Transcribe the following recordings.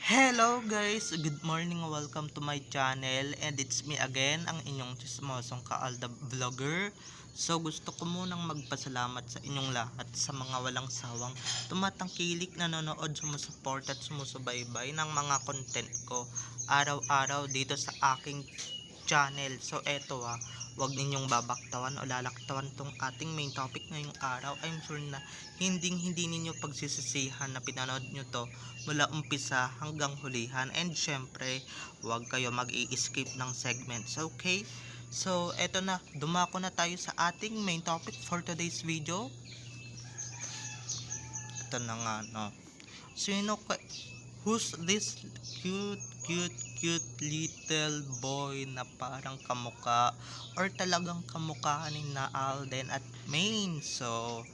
Hello guys, good morning, welcome to my channel, and it's me again, ang inyong chismosong Kaalda Vlogger. So gusto ko munang magpasalamat sa inyong lahat sa mga walang sawang tumatangkilik, nanonood, sumusuport at sumusubaybay ng mga content ko araw-araw dito sa aking channel. So eto wag ninyong babaktawan o lalaktawan tong ating main topic ngayong araw. I'm sure na hindi ninyo pagsisisihan na pinanood nyo to mula umpisa hanggang hulihan, and syempre wag kayo mag-i-skip ng segments, okay? So eto na, dumako na tayo sa ating main topic for today's video. Ito na nga, no? Who's this cute little boy na parang kamuka or talagang kamukha ni na Alden at Maine? So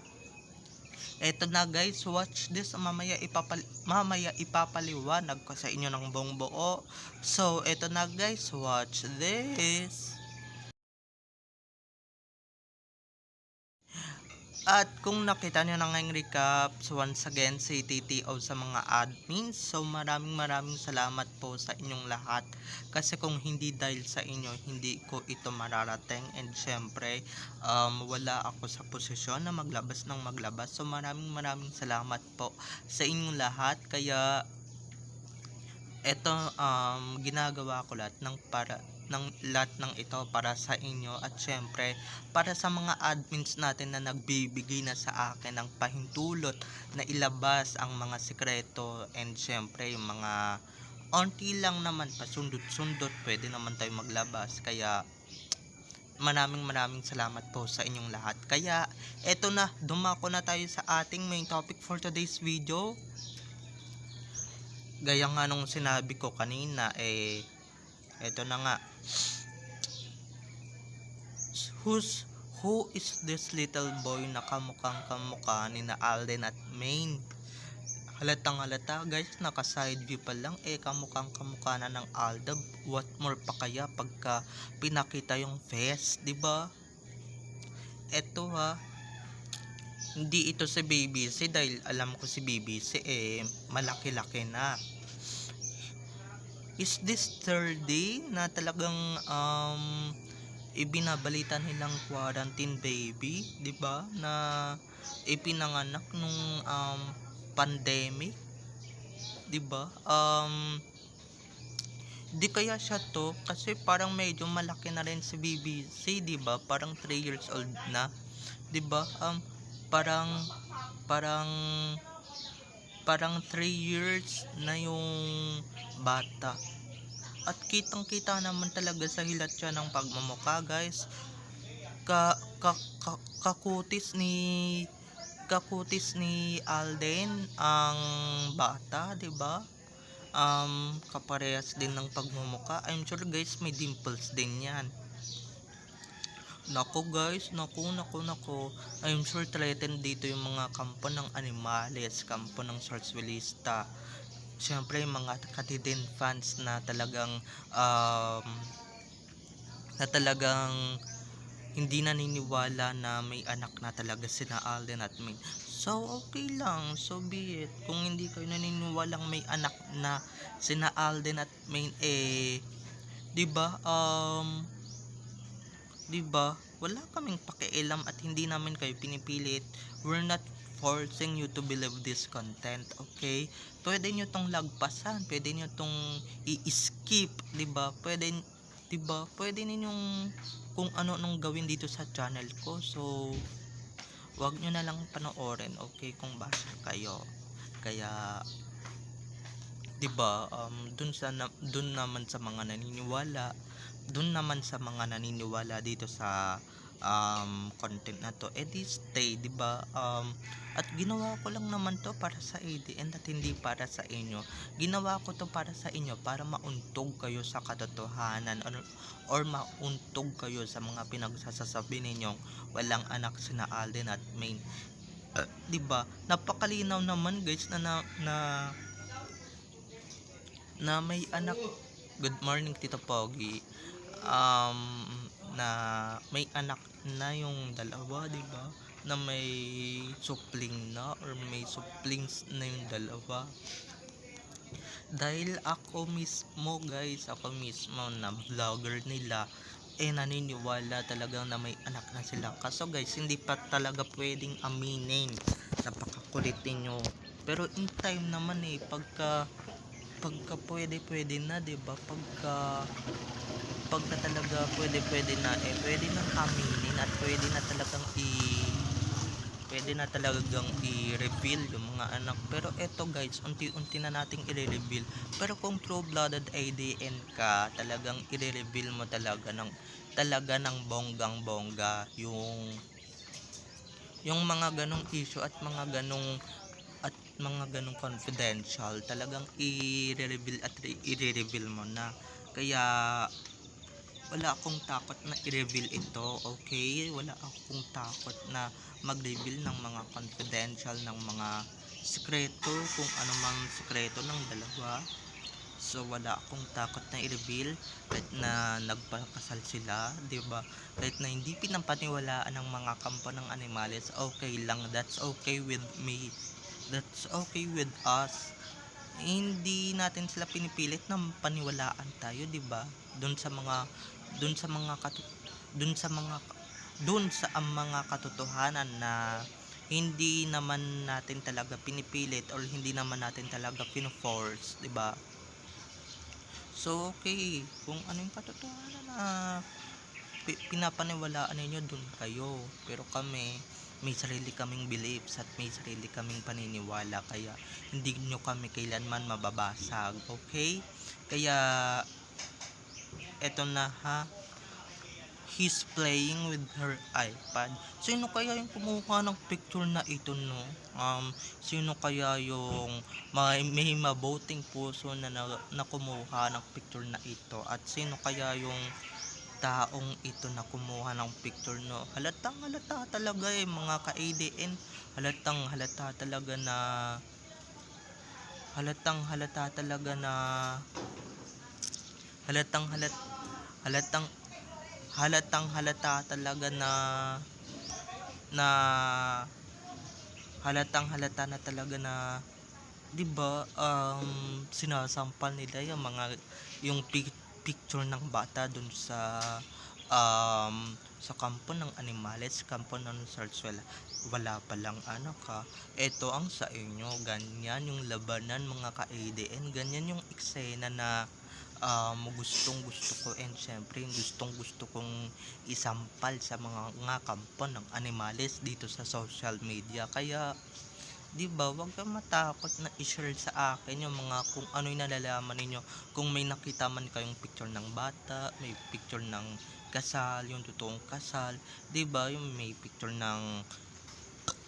eto na guys, watch this. Mamaya ipapaliwanag ko sa inyo ng buong buo. So eto na guys, watch this. At kung nakita nyo na ngayong recap, so once again si TTO sa mga admins, so maraming salamat po sa inyong lahat, kasi kung hindi dahil sa inyo hindi ko ito mararating, and syempre wala ako sa posisyon na maglabas, so maraming salamat po sa inyong lahat. Kaya eto, ginagawa ko lahat ng ito para sa inyo, at syempre para sa mga admins natin na nagbibigay na sa akin ng pahintulot na ilabas ang mga sikreto, and syempre yung mga onti lang naman pasundot-sundot pwede naman tayo maglabas. Kaya maraming salamat po sa inyong lahat. Kaya eto na, dumako na tayo sa ating main topic for today's video. Gaya nga nung sinabi ko kanina, eto na nga, who is this little boy na kamukha ni na Alden at Maine? Halatang halata guys, naka side view pa lang kamukha na ng Alda. What more pa kaya pagka pinakita yung face, di ba? Eto hindi ito si BBC, dahil alam ko si BBC malaki-laki na. Is this third day na talagang ibinabalita nilang quarantine baby, 'di ba? Na ipinanganak nung pandemic, 'di ba? Di kaya siya to, kasi parang medyo malaki na rin si BBC, 'di ba? Parang 3 years old na, 'di ba? Parang parang parang 3 years na yung bata. At kitang-kita naman talaga sa hilat siya ng pagmumukha, guys. Ka, ka, kakutis ni Alden ang bata, 'di ba? Kaparehas din ng pagmumukha. I'm sure guys may dimples din 'yan. Nako guys, nako. I'm sure threatened dito yung mga kampo ng animales, kampo ng Sorsuelista. Siyempre yung mga Katidin fans na talagang hindi naniniwala na may anak na talaga sina Alden at Maine. So okay lang, so be it. Kung hindi kayo naniniwalang may anak na sina Alden at Maine, 'di ba? 'Di ba? Wala kaming pakialam at hindi namin kayo pinipilit. We're not forcing you to believe this content, okay? Pwede nyo tong lagpasan, pwede nyo tong i-skip, 'di ba? Pwede ninyong kung ano nung gawin dito sa channel ko. So wag nyo na lang panoorin, okay, kung basa kayo. Kaya 'di ba, dun naman sa mga naniniwala dito sa content na to, edi stay, 'di ba? At ginawa ko lang naman to para sa ADN at hindi para sa inyo. Ginawa ko to para sa inyo, para mauntog kayo sa katotohanan, or mauntog kayo sa mga pinagsasabi ninyong walang anak sina Alden at Maine. 'Di ba? Napakalinaw naman guys na may anak. Good morning Tito Pogi. Na may anak na yung dalawa, 'di ba? Na may supling na, or may suplings na yung dalawa. Dahil ako mismo na vlogger nila, naniniwala talagang na may anak na sila. Kaso guys, hindi pa talaga pwedeng aminin. Napakakulit ninyo. Pero in time naman pagka pwede na, 'di ba? Pagka talaga pwede na, pwede nang aminin at pwede na talagang i-reveal yung mga anak. Pero eto guys, unti-unti na nating i-reveal. Pero kung true-blooded ADN ka, talagang i-reveal mo talaga ng bonggang-bongga yung mga ganong issue at mga ganong confidential, talagang i-reveal mo na. Kaya wala akong takot na i-reveal ito, okay? Wala akong takot na mag-reveal ng mga confidential, ng mga sikreto, kung ano mang sikreto ng dalawa. So wala akong takot na i-reveal kahit na nagpakasal sila, 'di ba? Kahit na hindi pinapaniwalaan ng mga kampo ng animales, okay lang. That's okay with me. That's okay with us. Hindi natin sila pinipilit na paniwalaan tayo, 'di ba? Doon sa mga doon sa mga doon sa mga doon sa ang mga katotohanan na hindi naman natin talaga pinipilit or hindi naman natin talaga pino-force, 'di ba? So okay, kung ano yung katotohanan na pinapaniwalaan ninyo, dun kayo. Pero kami, may sarili kaming beliefs at may sarili kaming paniniwala, kaya hindi nyo kami kailanman mababasag, okay? Kaya eto na ha, he's playing with her iPad. Sino kaya yung kumuha ng picture na ito, no? Sino kaya yung may mabuting puso na kumuha ng picture na ito? At sino kaya yung taong ito na kumuha ng picture, no? Halatang halata talaga mga ka-ADN. Halatang halata talaga na halatang halata talaga na halatang halat halatang halatang halata talaga na halatang halata na talaga na, 'di ba, sinasampal nila yung picture ng bata dun sa kampo ng animales, kampo ng Zarzuela. Wala palang anak ha. Ito ang sa inyo, ganyan yung labanan mga ka-ADN, ganyan yung eksena na gustong gusto ko, and syempre gustong gusto kong isampal sa mga kampo ng animales dito sa social media. Kaya 'di ba, wag kang matakot na i-share sa akin yung mga kung ano yung nalalaman ninyo. Kung may nakita man kayong picture ng bata, may picture ng kasal, yung totoong kasal, 'di ba? Yung may picture ng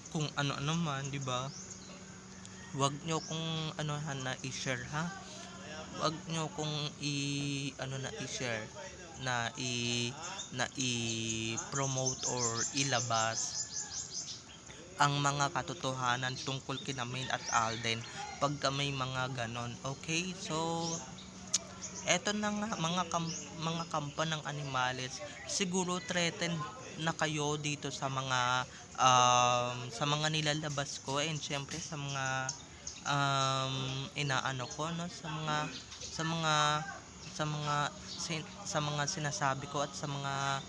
kung ano-ano man, 'di ba? Wag nyo kung ano na i-share ha. Wag nyo kung i-share na i-promote or ilabas ang mga katotohanan tungkol kina Main at Alden pagka may mga ganon, okay? So eto na nga mga kampo ng animales, siguro threatened na kayo dito sa mga nilalabas ko, and syempre sa mga inaano ko, no, sa mga sinasabi ko, at sa mga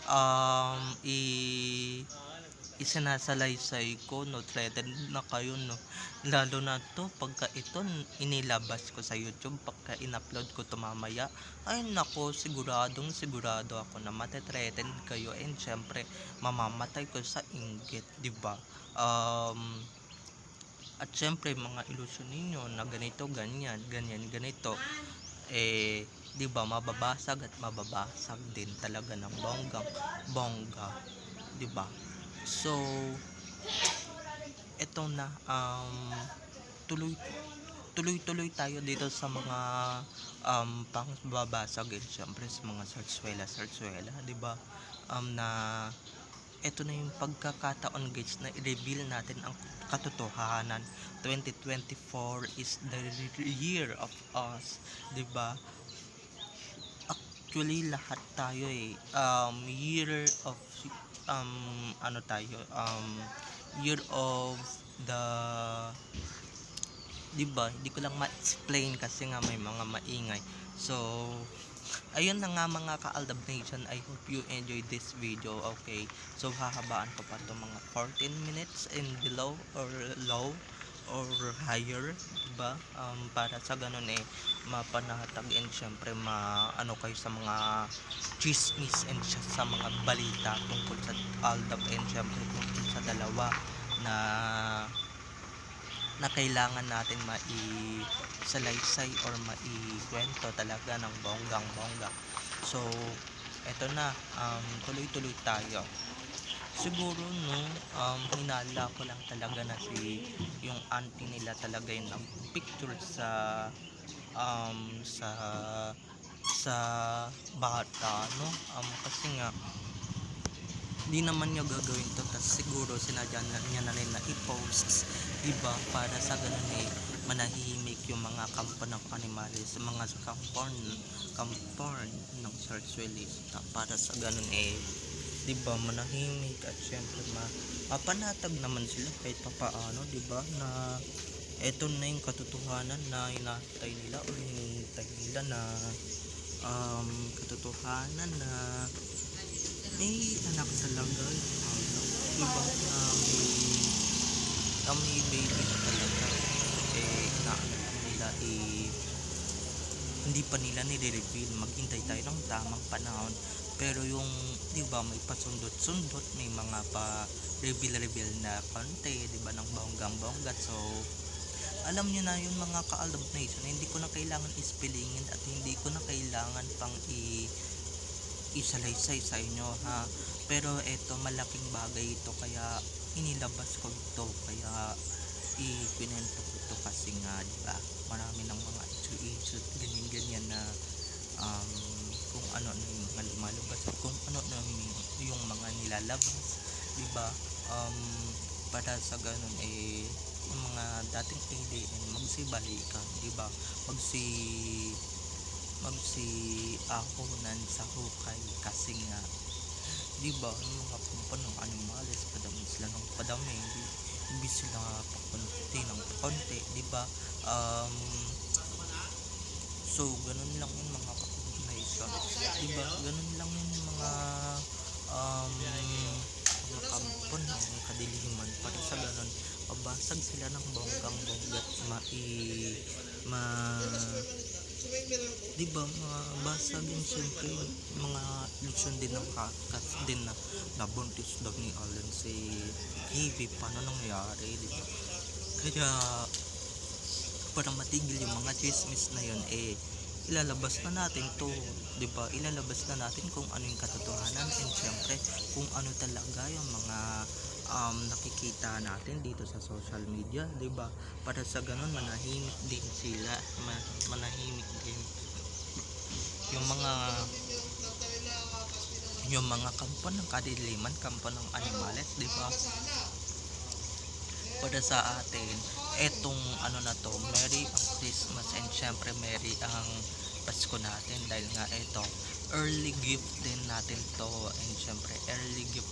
um, i isinasalaysay ko, no. Threatened na kayo, no, lalo na to pagka ito inilabas ko sa YouTube, pagka in-upload ko to mamaya, ay nako, sigurado ako na matetreten kayo, and syempre mamamatay ko sa inggit, di ba? At syempre mga ilusyon ninyo na ganito, ganito, 'di ba, mababasag at mababasag din talaga ng bonggang bongga, 'di ba? So eto na, tuloy tuloy tayo dito sa mga pangbabasag, syempre sa mga sarsuela, 'di ba? Na eto na yung pagkakataon guys na i-reveal natin ang katotohanan. 2024 is the year of us, 'di ba? Actually lahat tayo year of year of the 'di ba? Hindi ko lang ma-explain kasi nga may mga maingay. So, ayun na nga mga ka-Aldab Nation, I hope you enjoy this video, okay? So, hahabaan ko pa to mga 14 minutes and below or low or higher, diba? Para sa ganun mapanatag and syempre ano kayo sa mga chismis and sa mga balita tungkol sa Aldab and syempre tungkol sa dalawa na kailangan natin salaysay or maikwento talaga ng bonggang bongga. So eto na, tuloy-tuloy tayo. Siguro hinala ko lang talaga na yung auntie nila talaga yung nagpicture sa sa bata, no? Kasi nga di naman niya gagawin to, tas siguro sinadya niya na rin na i-post, diba, para sa ganun manahimik yung mga kampo ng animalis, mga kampon ng sarsuelista, para sa ganun diba, manahimik at syempre mapanatag naman sila kahit papaano, diba, na eto na yung katotohanan na hinatay nila o hinintay nila na katotohanan na may anak talaga, diba, na may baby na talaga, inaano lang nila, hindi pa nila nire-reveal. Maghintay tayo ng tamang panahon, pero yung diba may pasundot-sundot, may mga pa reveal na konti, diba, ng bonggang-bongga. So alam nyo na yung mga ka-Aldab Nation, hindi ko na kailangan ispilingin at hindi ko na kailangan pang isalaysay sa inyo, ha. Pero eto, malaking bagay ito kaya inilabas ko ito, kaya ikwento ko ito kasi nga, diba, marami ng mga issue ganyan na kung ano yung mga lumalabas, kung ano na yung mga nilalabas, diba, para sa ganun yung mga dating ADN magsibalikan, diba, magsiahonan sa hukay kasi nga, diba, yung mga kumpan ng animales, padami sila ng padami, hindi sila pakunti ng pakunti, diba. So ganun lang yung mga ka-combination, diba, ganun lang yung mga kampon ng kadiliman, para sa ganun mabasag sila ng bonggang bonggat, diba, mabasag yung siyempre mga ilusyon din ng kakat din na nabuntis daw ni Allen si Heavy, paano nangyari, diba. Kaya para matigil yung mga chismis na yun, ilalabas na natin to, diba, ilalabas na natin kung ano yung katotohanan and syempre kung ano talaga yung mga nakikita natin dito sa social media, diba, para sa ganun manahimik din sila, manahimik din yung mga kampo ng kadiliman, kampo ng animales, diba. Para sa atin etong ano na to, Merry ang Christmas and syempre Merry ang Pasko natin, dahil nga ito early gift din natin to and syempre early gift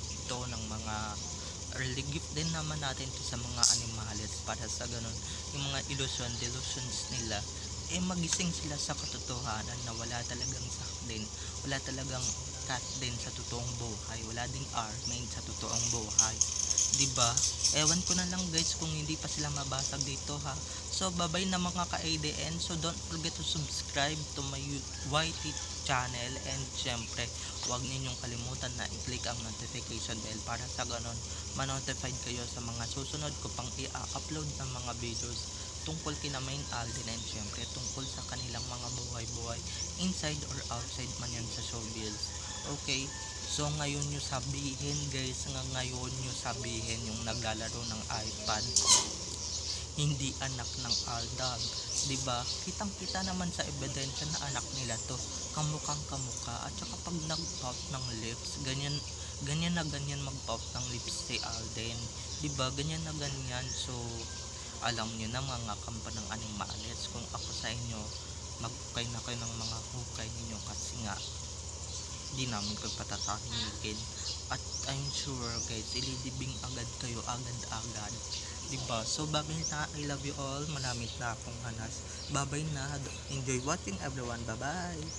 din naman natin to sa mga animales, para sa ganun yung mga delusions nila magising sila sa katotohanan na wala talagang sak din, wala talagang cat din sa totoong buhay, wala ding R-main sa totoong buhay, diba. Ewan ko na lang guys kung hindi pa sila mabasag dito, ha. So bye na mga ka-ADN, so don't forget to subscribe to my YT channel and syempre huwag ninyong kalimutan na i-click ang notification bell para sa ganon ma-notified kayo sa mga susunod ko pang i-upload ng mga videos tungkol kina Main Alden and syempre tungkol sa kanilang mga buhay-buhay inside or outside man yan sa showbiz. Okay, so ngayon nyo sabihin guys, ngayon nyo sabihin yung naglalaro ng iPad hindi anak ng Aldab, diba? Kitang kita naman sa ebidensya na anak nila to, kamukhang kamukha, at saka pag nag-pout ng lips, ganyan na ganyan mag-pout ng lips si Alden, diba, ganyan na ganyan. So alam nyo na mga kampa ng animales, kung ako sa inyo maghukay na kayo ng mga hukay ninyo kasi nga di namin kayo patatahimikin at I'm sure guys ililibing agad kayo agad-agad, diba? So babay na, I love you all, maraming na akong hanas. Babay na, enjoy watching everyone, bye bye.